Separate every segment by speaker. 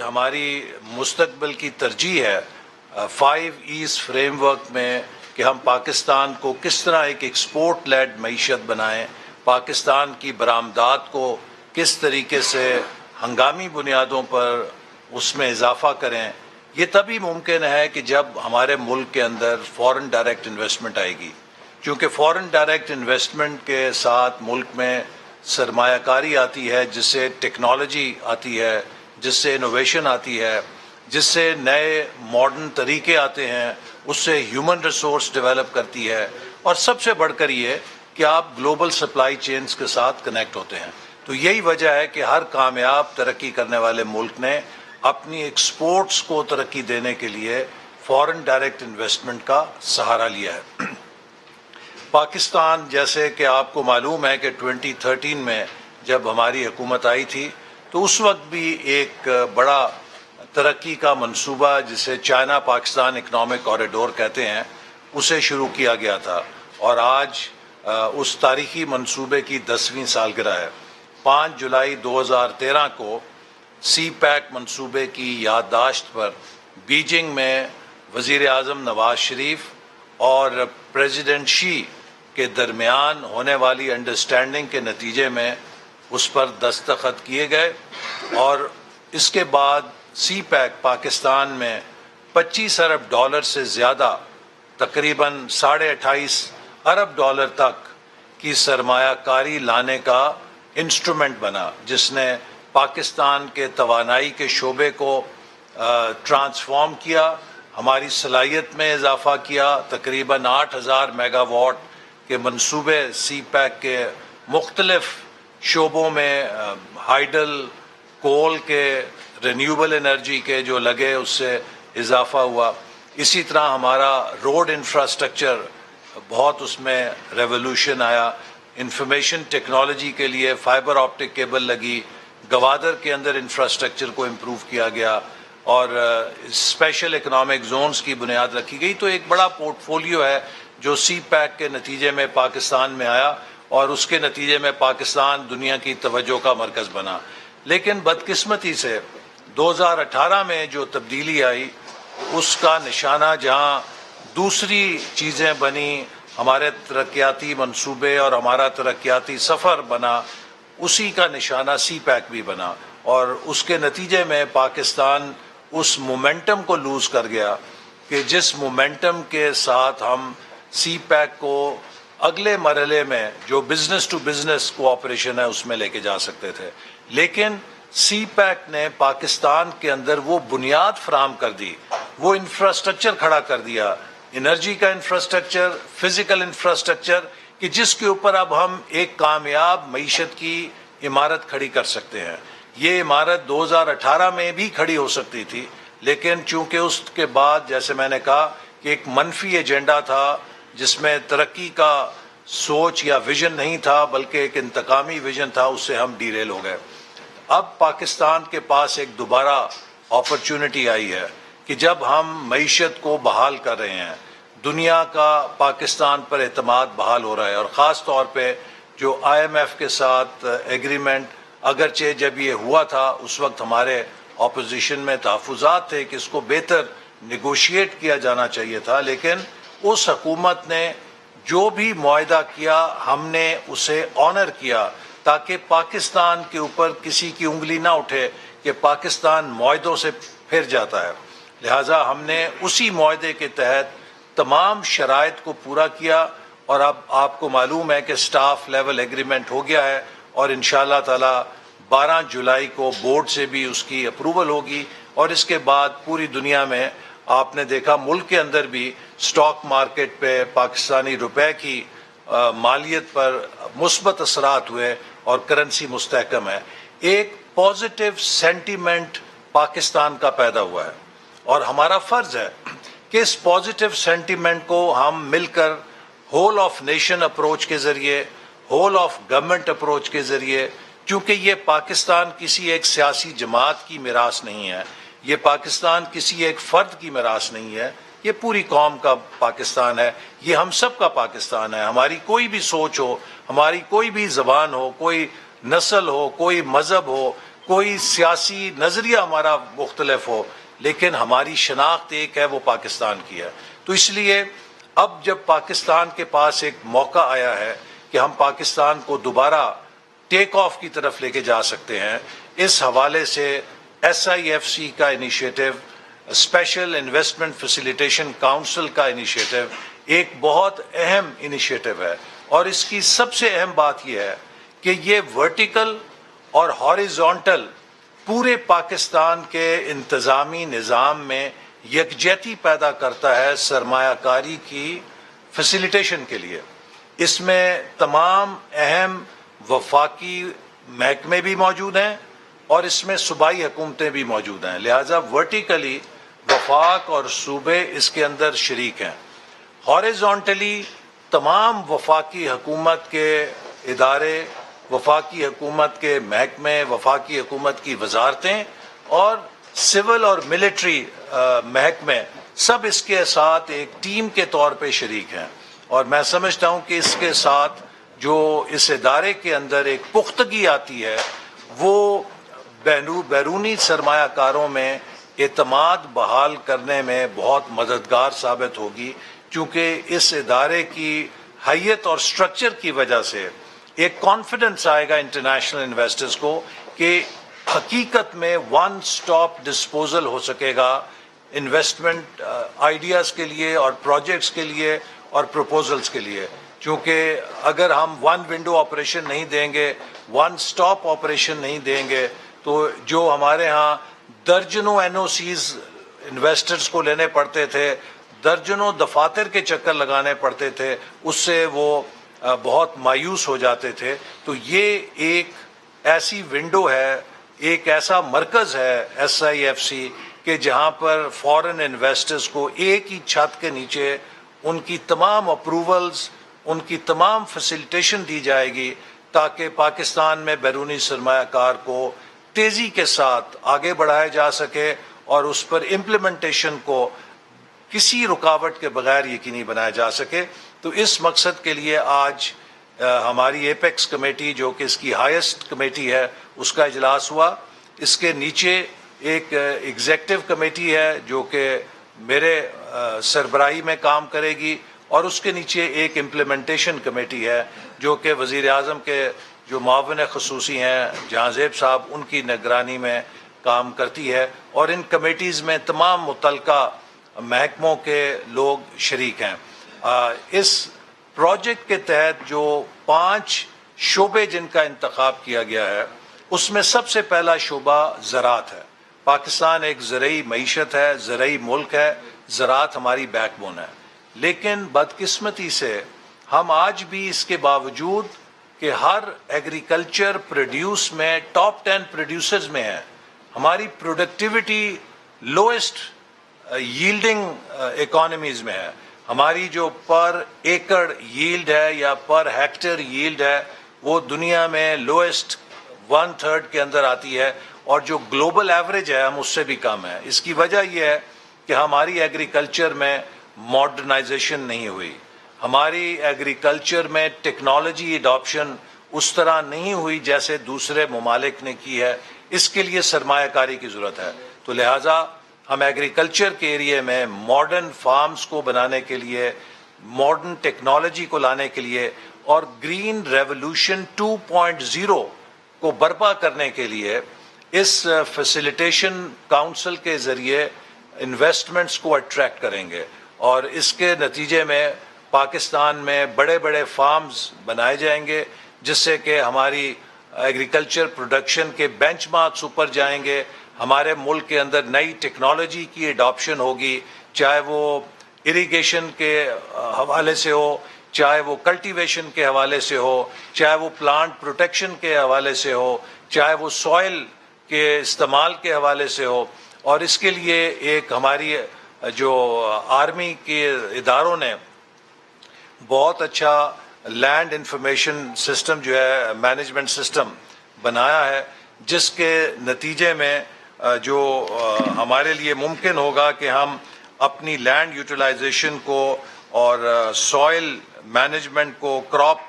Speaker 1: ہماری مستقبل کی ترجیح ہے 5 ایز فریم ورک میں کہ ہم پاکستان کو کس طرح ایک ایکسپورٹ لیڈ معیشت بنائیں، پاکستان کی برآمدات کو کس طریقے سے ہنگامی بنیادوں پر اس میں اضافہ کریں۔ یہ تبھی ممکن ہے کہ جب ہمارے ملک کے اندر فورن ڈائریکٹ انویسٹمنٹ آئے گی، کیونکہ فورن ڈائریکٹ انویسٹمنٹ کے ساتھ ملک میں سرمایہ کاری آتی ہے، جس سے ٹیکنالوجی آتی ہے، جس سے انوویشن آتی ہے، جس سے نئے ماڈرن طریقے آتے ہیں، اس سے ہیومن ریسورس ڈیولپ کرتی ہے، اور سب سے بڑھ کر یہ کہ آپ گلوبل سپلائی چینز کے ساتھ کنیکٹ ہوتے ہیں۔ تو یہی وجہ ہے کہ ہر کامیاب ترقی کرنے والے ملک نے اپنی ایکسپورٹس کو ترقی دینے کے لیے فورن ڈائریکٹ انویسٹمنٹ کا سہارا لیا ہے۔ پاکستان، جیسے کہ آپ کو معلوم ہے کہ 2013 میں جب ہماری حکومت آئی تھی تو اس وقت بھی ایک بڑا ترقی کا منصوبہ جسے چائنا پاکستان اکنامک کوریڈور کہتے ہیں اسے شروع کیا گیا تھا، اور آج اس تاریخی منصوبے کی 10ویں سالگرہ ہے۔ 5 جولائی 2013 کو سی پیک منصوبے کی یادداشت پر بیجنگ میں وزیر اعظم نواز شریف اور پریزیڈنٹ شی کے درمیان ہونے والی انڈرسٹینڈنگ کے نتیجے میں اس پر دستخط کیے گئے، اور اس کے بعد سی پیک پاکستان میں $25 ارب سے زیادہ، تقریباً $28.5 ارب تک کی سرمایہ کاری لانے کا انسٹرومنٹ بنا، جس نے پاکستان کے توانائی کے شعبے کو ٹرانسفارم کیا، ہماری صلاحیت میں اضافہ کیا۔ تقریباً 8000 میگا واٹ کے منصوبے سی پیک کے مختلف شعبوں میں، ہائیڈل، کول کے، رینیوبل انرجی کے جو لگے اس سے اضافہ ہوا۔ اسی طرح ہمارا روڈ انفراسٹرکچر بہت اس میں ریولوشن آیا، انفارمیشن ٹیکنالوجی کے لیے فائبر آپٹک کیبل لگی، گوادر کے اندر انفراسٹرکچر کو امپروو کیا گیا، اور اسپیشل اکنامک زونز کی بنیاد رکھی گئی۔ تو ایک بڑا پورٹ فولیو ہے جو سی پیک کے نتیجے میں پاکستان میں آیا، اور اس کے نتیجے میں پاکستان دنیا کی توجہ کا مرکز بنا۔ لیکن بدقسمتی سے 2018 میں جو تبدیلی آئی اس کا نشانہ جہاں دوسری چیزیں بنی، ہمارے ترقیاتی منصوبے اور ہمارا ترقیاتی سفر بنا، اسی کا نشانہ سی پیک بھی بنا، اور اس کے نتیجے میں پاکستان اس مومنٹم کو لوز کر گیا کہ جس مومنٹم کے ساتھ ہم سی پیک کو اگلے مرحلے میں جو بزنس ٹو بزنس کوآپریشن ہے اس میں لے کے جا سکتے تھے۔ لیکن سی پیک نے پاکستان کے اندر وہ بنیاد فراہم کر دی، وہ انفراسٹرکچر کھڑا کر دیا، انرجی کا انفراسٹرکچر، فزیکل انفراسٹرکچر، کہ جس کے اوپر اب ہم ایک کامیاب معیشت کی عمارت کھڑی کر سکتے ہیں۔ یہ عمارت 2018 میں بھی کھڑی ہو سکتی تھی، لیکن چونکہ اس کے بعد جیسے میں نے کہا کہ ایک منفی ایجنڈا تھا جس میں ترقی کا سوچ یا ویژن نہیں تھا بلکہ ایک انتقامی ویژن تھا، اس سے ہم ڈیریل ہو گئے۔ اب پاکستان کے پاس ایک دوبارہ اپرچونٹی آئی ہے کہ جب ہم معیشت کو بحال کر رہے ہیں، دنیا کا پاکستان پر اعتماد بحال ہو رہا ہے، اور خاص طور پہ جو IMF کے ساتھ ایگریمنٹ، اگرچہ جب یہ ہوا تھا اس وقت ہمارے اپوزیشن میں تحفظات تھے کہ اس کو بہتر نیگوشیٹ کیا جانا چاہیے تھا، لیکن اس حکومت نے جو بھی معاہدہ کیا ہم نے اسے آنر کیا تاکہ پاکستان کے اوپر کسی کی انگلی نہ اٹھے کہ پاکستان معاہدوں سے پھر جاتا ہے۔ لہٰذا ہم نے اسی معاہدے کے تحت تمام شرائط کو پورا کیا، اور اب آپ کو معلوم ہے کہ سٹاف لیول ایگریمنٹ ہو گیا ہے، اور انشاءاللہ تعالی 12 جولائی کو بورڈ سے بھی اس کی اپروول ہوگی، اور اس کے بعد پوری دنیا میں آپ نے دیکھا ملک کے اندر بھی سٹاک مارکیٹ پہ پاکستانی روپے کی مالیت پر مثبت اثرات ہوئے اور کرنسی مستحکم ہے۔ ایک پازیٹیو سینٹیمنٹ پاکستان کا پیدا ہوا ہے، اور ہمارا فرض ہے کہ اس پازیٹیو سینٹیمنٹ کو ہم مل کر ہول آف نیشن اپروچ کے ذریعے، ہول آف گورنمنٹ اپروچ کے ذریعے، کیونکہ یہ پاکستان کسی ایک سیاسی جماعت کی میراث نہیں ہے، یہ پاکستان کسی ایک فرد کی میراث نہیں ہے، یہ پوری قوم کا پاکستان ہے، یہ ہم سب کا پاکستان ہے۔ ہماری کوئی بھی سوچ ہو، ہماری کوئی بھی زبان ہو، کوئی نسل ہو، کوئی مذہب ہو، کوئی سیاسی نظریہ ہمارا مختلف ہو، لیکن ہماری شناخت ایک ہے، وہ پاکستان کی ہے۔ تو اس لیے اب جب پاکستان کے پاس ایک موقع آیا ہے کہ ہم پاکستان کو دوبارہ ٹیک آف کی طرف لے کے جا سکتے ہیں، اس حوالے سے SIFC کا initiative, special investment facilitation council کا انیشیٹو ایک بہت اہم انیشیٹو ہے، اور اس کی سب سے اہم بات یہ ہے کہ یہ ورٹیکل اور ہاریزونٹل پورے پاکستان کے انتظامی نظام میں یکجہتی پیدا کرتا ہے سرمایہ کاری کی فیسیلیٹیشن کے لیے۔ اس میں تمام اہم وفاقی محکمے بھی موجود ہیں اور اس میں صوبائی حکومتیں بھی موجود ہیں، لہٰذا ورٹیکلی وفاق اور صوبے اس کے اندر شریک ہیں۔ ہاریزونٹلی تمام وفاقی حکومت کے ادارے، وفاقی حکومت کے محکمے، وفاقی حکومت کی وزارتیں اور سول اور ملٹری محکمے سب اس کے ساتھ ایک ٹیم کے طور پہ شریک ہیں، اور میں سمجھتا ہوں کہ اس کے ساتھ جو اس ادارے کے اندر ایک پختگی آتی ہے وہ بیرونی سرمایہ کاروں میں اعتماد بحال کرنے میں بہت مددگار ثابت ہوگی، کیونکہ اس ادارے کی حیت اور سٹرکچر کی وجہ سے ایک کانفیڈنس آئے گا انٹرنیشنل انویسٹرز کو کہ حقیقت میں ون سٹاپ ڈسپوزل ہو سکے گا انویسٹمنٹ آئیڈیاز کے لیے اور پروجیکٹس کے لیے اور پروپوزلز کے لیے، کیونکہ اگر ہم ون ونڈو آپریشن نہیں دیں گے، ون سٹاپ آپریشن نہیں دیں گے، تو جو ہمارے ہاں درجنوں NOCs انویسٹرز کو لینے پڑتے تھے، درجنوں دفاتر کے چکر لگانے پڑتے تھے، اس سے وہ بہت مایوس ہو جاتے تھے۔ تو یہ ایک ایسی ونڈو ہے، ایک ایسا مرکز ہے SIFC کہ جہاں پر فورن انویسٹرز کو ایک ہی چھت کے نیچے ان کی تمام اپروولز، ان کی تمام فیسیلیٹیشن دی جائے گی تاکہ پاکستان میں بیرونی سرمایہ کار کو تیزی کے ساتھ آگے بڑھایا جا سکے اور اس پر امپلیمنٹیشن کو کسی رکاوٹ کے بغیر یقینی بنایا جا سکے۔ تو اس مقصد کے لیے آج ہماری ایپیکس کمیٹی، جو کہ اس کی ہائیسٹ کمیٹی ہے، اس کا اجلاس ہوا۔ اس کے نیچے ایک ایگزیکٹو کمیٹی ہے جو کہ میرے سربراہی میں کام کرے گی، اور اس کے نیچے ایک امپلیمنٹیشن کمیٹی ہے جو کہ وزیر اعظم کے جو معاون خصوصی ہیں جہاں زیب صاحب، ان کی نگرانی میں کام کرتی ہے، اور ان کمیٹیز میں تمام متعلقہ محکموں کے لوگ شریک ہیں۔ اس پروجیکٹ کے تحت جو 5 شعبے جن کا انتخاب کیا گیا ہے، اس میں سب سے پہلا شعبہ زراعت ہے۔ پاکستان ایک زرعی معیشت ہے، زرعی ملک ہے، زراعت ہماری بیک بون ہے، لیکن بدقسمتی سے ہم آج بھی اس کے باوجود کہ ہر ایگریکلچر پروڈیوس میں ٹاپ 10 پروڈیوسرز میں ہیں، ہماری پروڈکٹیوٹی لوئسٹ ییلڈنگ اکانومیز میں ہے، ہماری جو پر ایکڑ ییلڈ ہے یا پر ہیکٹر ییلڈ ہے وہ دنیا میں لوئسٹ 1/3 کے اندر آتی ہے، اور جو گلوبل ایوریج ہے ہم اس سے بھی کم ہے۔ اس کی وجہ یہ ہے کہ ہماری ایگریکلچر میں ماڈرنائزیشن نہیں ہوئی، ہماری ایگریکلچر میں ٹیکنالوجی اڈاپشن اس طرح نہیں ہوئی جیسے دوسرے ممالک نے کی ہے۔ اس کے لیے سرمایہ کاری کی ضرورت ہے، تو لہٰذا ہم ایگریکلچر کے ایریے میں ماڈرن فارمز کو بنانے کے لیے، ماڈرن ٹیکنالوجی کو لانے کے لیے اور گرین ریولوشن 2.0 کو برپا کرنے کے لیے اس فیسیلیٹیشن کاؤنسل کے ذریعے انویسٹمنٹس کو اٹریکٹ کریں گے، اور اس کے نتیجے میں پاکستان میں بڑے بڑے فارمز بنائے جائیں گے جس سے کہ ہماری ایگریکلچر پروڈکشن کے بینچ مارکس اوپر جائیں گے، ہمارے ملک کے اندر نئی ٹیکنالوجی کی ایڈاپشن ہوگی، چاہے وہ اریگیشن کے حوالے سے ہو، چاہے وہ کلٹیویشن کے حوالے سے ہو، چاہے وہ پلانٹ پروٹیکشن کے حوالے سے ہو، چاہے وہ سوئل کے استعمال کے حوالے سے ہو۔ اور اس کے لیے ایک ہماری جو آرمی کے اداروں نے بہت اچھا لینڈ انفارمیشن سسٹم جو ہے مینجمنٹ سسٹم بنایا ہے، جس کے نتیجے میں جو ہمارے لیے ممکن ہوگا کہ ہم اپنی لینڈ یوٹیلائزیشن کو اور سوئل مینجمنٹ کو، کراپ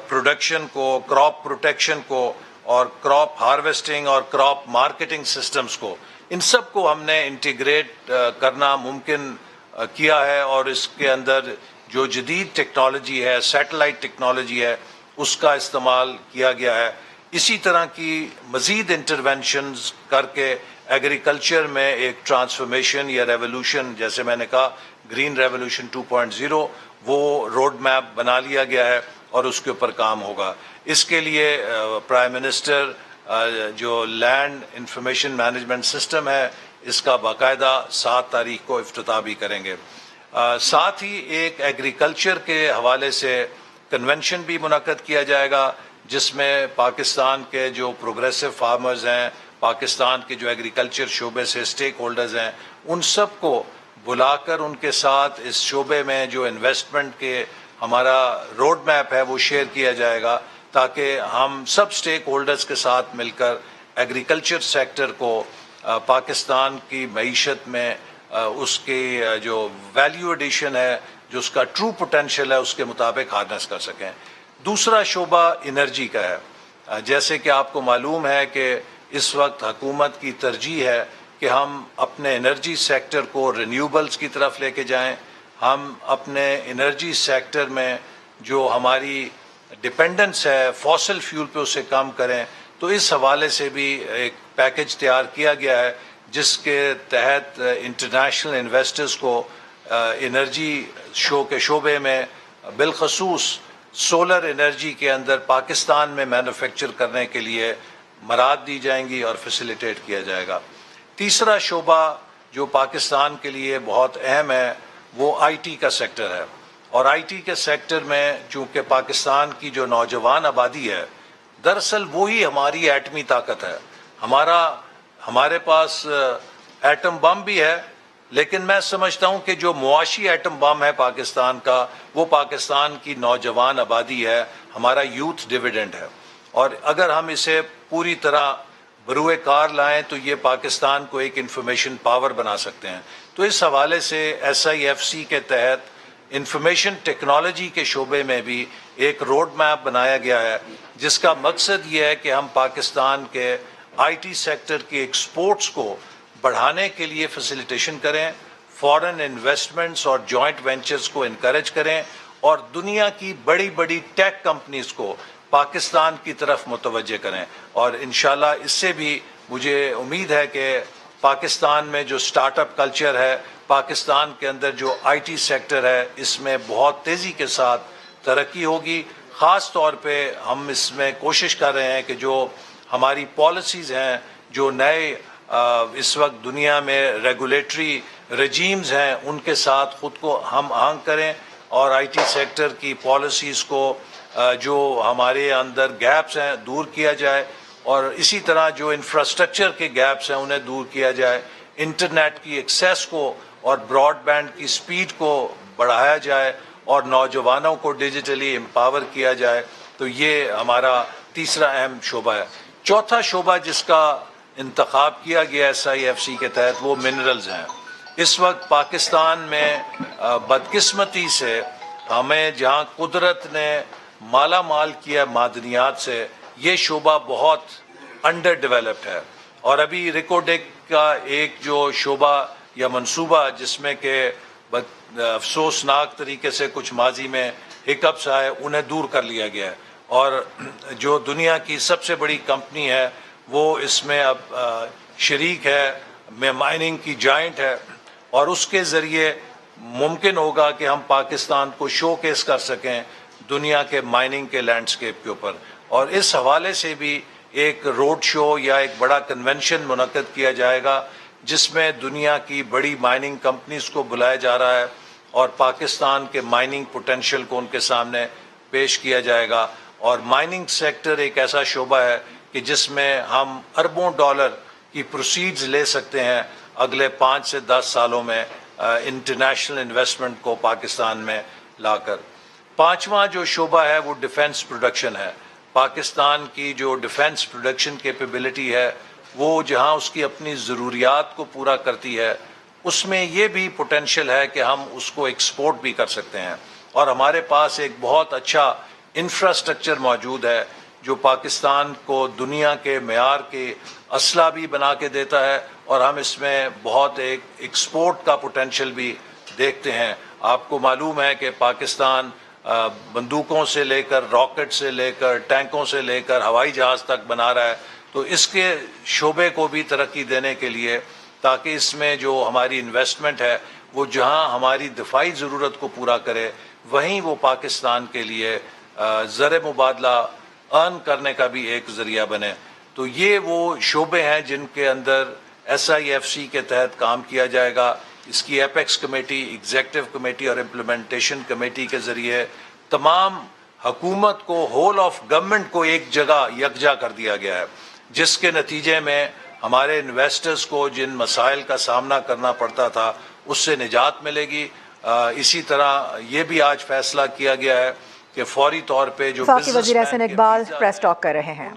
Speaker 1: پروڈکشن کو، کراپ پروٹیکشن کو اور کراپ ہارویسٹنگ اور کراپ مارکیٹنگ سسٹمز کو، ان سب کو ہم نے انٹیگریٹ کرنا ممکن کیا ہے، اور اس کے اندر جو جدید ٹیکنالوجی ہے، سیٹلائٹ ٹیکنالوجی ہے، اس کا استعمال کیا گیا ہے۔ اسی طرح کی مزید انٹرونشنز کر کے ایگریکلچر میں ایک ٹرانسفارمیشن یا ریولوشن، جیسے میں نے کہا گرین ریولوشن 2.0، وہ روڈ میپ بنا لیا گیا ہے اور اس کے اوپر کام ہوگا۔ اس کے لیے پرائم منسٹر جو لینڈ انفارمیشن مینجمنٹ سسٹم ہے، اس کا باقاعدہ 7 تاریخ کو افتتاح بھی کریں گے۔ ساتھ ہی ایک ایگریکلچر کے حوالے سے کنونشن بھی منعقد کیا جائے گا، جس میں پاکستان کے جو پروگریسو فارمرز ہیں، پاکستان کے جو ایگریکلچر شعبے سے اسٹیک ہولڈرز ہیں، ان سب کو بلا کر ان کے ساتھ اس شعبے میں جو انویسٹمنٹ کے ہمارا روڈ میپ ہے وہ شیئر کیا جائے گا، تاکہ ہم سب اسٹیک ہولڈرز کے ساتھ مل کر ایگریکلچر سیکٹر کو پاکستان کی معیشت میں اس کی جو ویلیو ایڈیشن ہے، جو اس کا ٹرو پوٹینشیل ہے، اس کے مطابق ہارنس کر سکیں۔ دوسرا شعبہ انرجی کا ہے۔ جیسے کہ آپ کو معلوم ہے کہ اس وقت حکومت کی ترجیح ہے کہ ہم اپنے انرجی سیکٹر کو رینیوبلز کی طرف لے کے جائیں، ہم اپنے انرجی سیکٹر میں جو ہماری ڈپینڈنس ہے فاسل فیول پہ اسے کم کریں۔ تو اس حوالے سے بھی ایک پیکج تیار کیا گیا ہے، جس کے تحت انٹرنیشنل انویسٹرز کو انرجی کے شعبے میں بالخصوص سولر انرجی کے اندر پاکستان میں مینوفیکچر کرنے کے لیے مراعات دی جائیں گی اور فیسیلیٹیٹ کیا جائے گا۔ تیسرا شعبہ جو پاکستان کے لیے بہت اہم ہے وہ آئی ٹی کا سیکٹر ہے، اور آئی ٹی کے سیکٹر میں چونکہ پاکستان کی جو نوجوان آبادی ہے، دراصل وہی ہماری ایٹمی طاقت ہے۔ ہمارے پاس ایٹم بم بھی ہے، لیکن میں سمجھتا ہوں کہ جو معاشی ایٹم بم ہے پاکستان کا، وہ پاکستان کی نوجوان آبادی ہے، ہمارا یوتھ ڈیویڈنڈ ہے، اور اگر ہم اسے پوری طرح بروئے کار لائیں تو یہ پاکستان کو ایک انفارمیشن پاور بنا سکتے ہیں۔ تو اس حوالے سے SIFC کے تحت انفارمیشن ٹیکنالوجی کے شعبے میں بھی ایک روڈ میپ بنایا گیا ہے، جس کا مقصد یہ ہے کہ ہم پاکستان کے آئی ٹی سیکٹر کی ایکسپورٹس کو بڑھانے کے لیے فیسیلیٹیشن کریں، فارن انویسٹمنٹس اور جوائنٹ وینچرز کو انکریج کریں، اور دنیا کی بڑی بڑی ٹیک کمپنیز کو پاکستان کی طرف متوجہ کریں۔ اور انشاءاللہ اس سے بھی مجھے امید ہے کہ پاکستان میں جو سٹارٹ اپ کلچر ہے، پاکستان کے اندر جو آئی ٹی سیکٹر ہے، اس میں بہت تیزی کے ساتھ ترقی ہوگی۔ خاص طور پہ ہم اس میں کوشش کر رہے ہیں کہ جو ہماری پالیسیز ہیں، جو نئے اس وقت دنیا میں ریگولیٹری رجیمز ہیں، ان کے ساتھ خود کو ہم آہنگ کریں، اور آئی ٹی سیکٹر کی پالیسیز کو جو ہمارے اندر گیپس ہیں دور کیا جائے، اور اسی طرح جو انفراسٹرکچر کے گیپس ہیں انہیں دور کیا جائے، انٹرنیٹ کی ایکسیس کو اور براڈ بینڈ کی سپیڈ کو بڑھایا جائے، اور نوجوانوں کو ڈیجیٹلی امپاور کیا جائے۔ تو یہ ہمارا تیسرا اہم شعبہ ہے۔ چوتھا شعبہ جس کا انتخاب کیا گیا SIFC کے تحت وہ منرلز ہیں۔ اس وقت پاکستان میں بدقسمتی سے ہمیں جہاں قدرت نے مالا مال کیا معدنیات سے، یہ شعبہ بہت انڈر ڈیولپڈ ہے، اور ابھی ریکوڈیک کا ایک جو شعبہ یا منصوبہ جس میں کہ افسوسناک طریقے سے کچھ ماضی میں ہکپس آئے، انہیں دور کر لیا گیا ہے، اور جو دنیا کی سب سے بڑی کمپنی ہے وہ اس میں اب شریک ہے، مائننگ کی جائنٹ ہے، اور اس کے ذریعے ممکن ہوگا کہ ہم پاکستان کو شو کیس کر سکیں دنیا کے مائننگ کے لینڈسکیپ کے اوپر۔ اور اس حوالے سے بھی ایک روڈ شو یا ایک بڑا کنونشن منعقد کیا جائے گا، جس میں دنیا کی بڑی مائننگ کمپنیز کو بلایا جا رہا ہے، اور پاکستان کے مائننگ پوٹینشیل کو ان کے سامنے پیش کیا جائے گا۔ اور مائننگ سیکٹر ایک ایسا شعبہ ہے کہ جس میں ہم اربوں ڈالر کی پروسیڈز لے سکتے ہیں اگلے 5 سے 10 سالوں میں انٹرنیشنل انویسٹمنٹ کو پاکستان میں لا کر۔ پانچواں جو شعبہ ہے وہ ڈیفنس پروڈکشن ہے۔ پاکستان کی جو ڈیفنس پروڈکشن کیپیبلٹی ہے، وہ جہاں اس کی اپنی ضروریات کو پورا کرتی ہے، اس میں یہ بھی پوٹینشیل ہے کہ ہم اس کو ایکسپورٹ بھی کر سکتے ہیں، اور ہمارے پاس ایک بہت اچھا انفراسٹرکچر موجود ہے۔ جو پاکستان کو دنیا کے معیار کے اسلحہ بھی بنا کے دیتا ہے، اور ہم اس میں بہت ایک ایکسپورٹ کا پوٹینشیل بھی دیکھتے ہیں۔ آپ کو معلوم ہے کہ پاکستان بندوقوں سے لے کر، راکٹ سے لے کر، ٹینکوں سے لے کر ہوائی جہاز تک بنا رہا ہے، تو اس کے شعبے کو بھی ترقی دینے کے لیے، تاکہ اس میں جو ہماری انویسٹمنٹ ہے وہ جہاں ہماری دفاعی ضرورت کو پورا کرے، وہیں وہ پاکستان کے لیے زر مبادلہ ارن کرنے کا بھی ایک ذریعہ بنے۔ تو یہ وہ شعبے ہیں جن کے اندر SIFC کے تحت کام کیا جائے گا۔ اس کی ایپیکس کمیٹی، ایگزیکٹو کمیٹی اور امپلیمنٹیشن کمیٹی کے ذریعے تمام حکومت کو، ہول آف گورنمنٹ کو ایک جگہ یکجا کر دیا گیا ہے، جس کے نتیجے میں ہمارے انویسٹرز کو جن مسائل کا سامنا کرنا پڑتا تھا اس سے نجات ملے گی۔ اسی طرح یہ بھی آج فیصلہ کیا گیا ہے کہ فوری طور پہ جو
Speaker 2: وزیر احسن اقبال پریس ٹاک کر رہے ہیں۔